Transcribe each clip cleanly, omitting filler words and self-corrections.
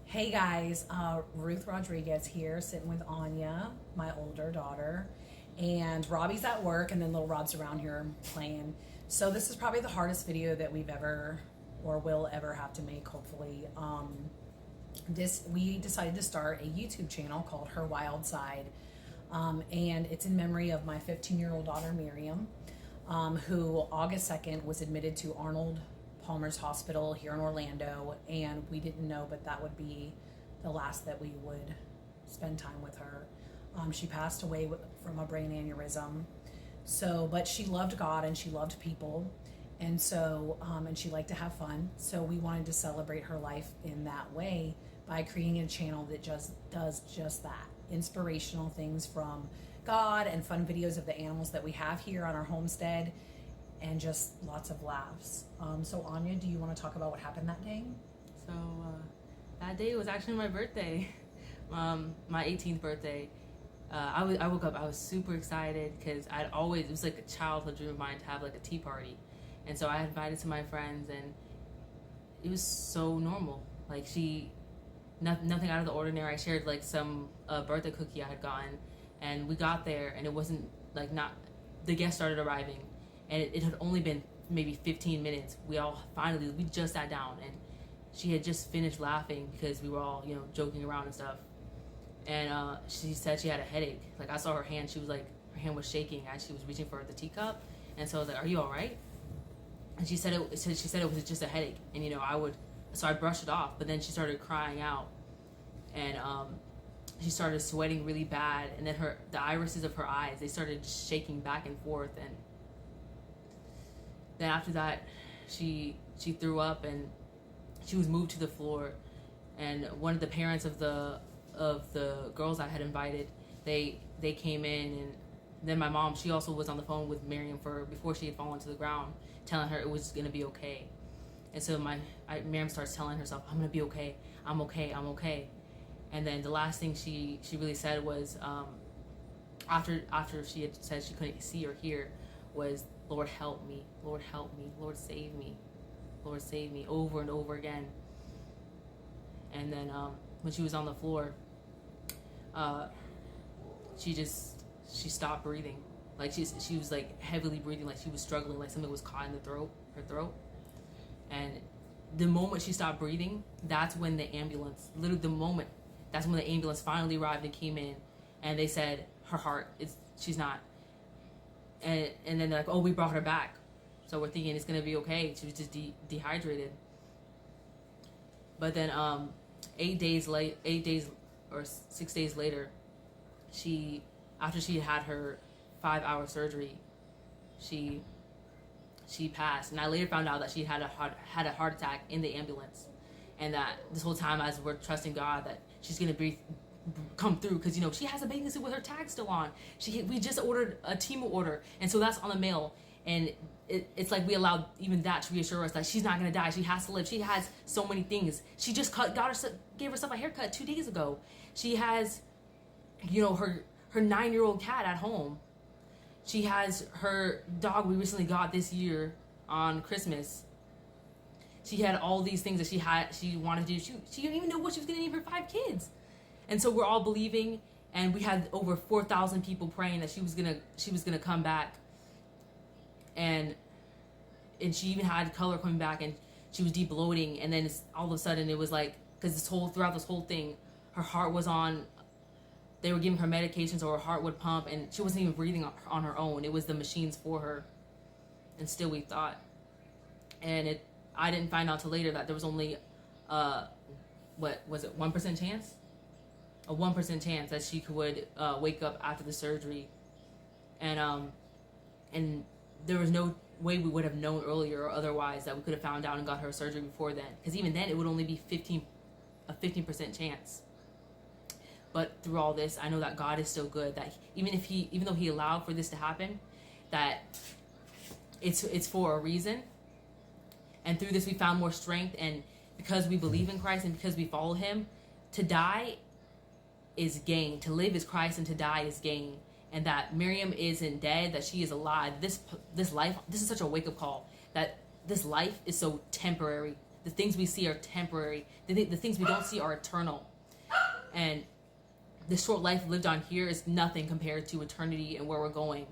Hey guys, Ruth Rodriguez here, sitting with Anya, my older daughter, and Robbie's at work, and then little Rod's around here playing. So this is probably the hardest video that we've ever or will ever have to make. Hopefully, this we decided to start a YouTube channel called Her Wild Side, and it's in memory of my 15-year-old daughter Miriam, who August 2nd was admitted to Arnold Palmer's Hospital here in Orlando, and we didn't know, but that would be the last that we would spend time with her. She passed away from a brain aneurysm. So, but she loved God and she loved people, and so and she liked to have fun. So we wanted to celebrate her life in that way by creating a channel that just does just that: inspirational things from God and fun videos of the animals that we have here on our homestead, and just lots of laughs. So Anya, do you want to talk about what happened that day? So that day was actually my birthday, my 18th birthday. I woke up, I was super excited because it was like a childhood dream of mine to have like a tea party. And so I invited some of my friends, and it was so normal. Like nothing out of the ordinary. I shared like some birthday cookie I had gotten, and we got there, and it wasn't like not, the guests started arriving, and it had only been maybe 15 minutes. We just sat down, and she had just finished laughing because we were all, joking around and stuff. And she said she had a headache. Like, I saw her hand, her hand was shaking as she was reaching for the teacup. And so I was like, "Are you all right?" And she said it was just a headache. And, so I brushed it off, but then she started crying out. And she started sweating really bad. And then the irises of her eyes, they started shaking back and forth. And then after that, she threw up, and she was moved to the floor. And one of the parents of the girls I had invited, they came in, and then my mom, she also was on the phone with Miriam before she had fallen to the ground, telling her it was gonna be okay. And so Miriam starts telling herself, "I'm gonna be okay. I'm okay. I'm okay." And then the last thing she really said was, after she had said she couldn't see or hear, was, "Lord, help me. Lord, help me. Lord, save me. Lord, save me," over and over again. And then when she was on the floor, she stopped breathing. Like she was like heavily breathing, like she was struggling, like something was caught in her throat. And the moment she stopped breathing, that's when the ambulance finally arrived and came in, and they said her heart she's not. And then they're like, "Oh, we brought her back." So we're thinking it's gonna be okay. She was just dehydrated. But then 6 days later, after she had her 5-hour surgery, she passed. And I later found out that she had a heart attack in the ambulance, and that this whole time, as we're trusting God that she's gonna come through, because she has a bathing suit with her tag still on. We just ordered a Temu order, and so that's on the mail. And it's like we allowed even that to reassure us that she's not gonna die. She has to live. She has so many things. She just gave herself a haircut 2 days ago. She has, her 9-year-old cat at home. She has her dog we recently got this year on Christmas. She had all these things that she wanted to do. She didn't even know what she was gonna name her 5 kids. And so we're all believing, and we had over 4,000 people praying that she was gonna come back. And she even had color coming back, and she was de-bloating. And then all of a sudden it was like, because throughout this whole thing, her heart was on, they were giving her medications, or her heart would pump, and she wasn't even breathing on her own. It was the machines for her. And still we thought. And I didn't find out till later that there was only, what was it, 1% chance? A 1% chance that she would wake up after the surgery. And there was no way we would have known earlier or otherwise that we could have found out and got her surgery before then. Because even then, it would only be a 15% chance. But through all this, I know that God is still good. That even though He allowed for this to happen, that it's for a reason. And through this, we found more strength. And because we believe in Christ and because we follow Him, to die is gain. To live is Christ, and to die is gain. And that Miriam isn't dead, that she is alive. This life, this is such a wake-up call, that this life is so temporary. the things we see are temporary. The things we don't see are eternal. And the short life lived on here is nothing compared to eternity and where we're going.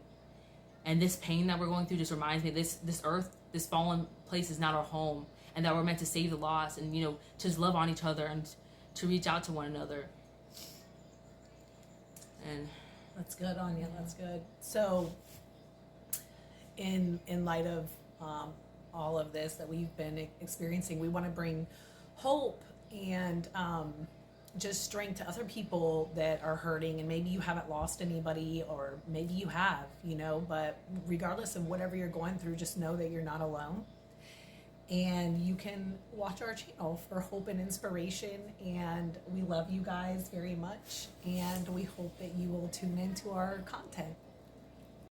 And this pain that we're going through just reminds me this earth, this fallen place is not our home, and that we're meant to save the lost and, to just love on each other and to reach out to one another. And that's good, Anya. That's good. So, in light of all of this that we've been experiencing, we want to bring hope and just strength to other people that are hurting, and maybe you haven't lost anybody, or maybe you have, but regardless of whatever you're going through, just know that you're not alone. And you can watch our channel for hope and inspiration. And we love you guys very much. And we hope that you will tune into our content.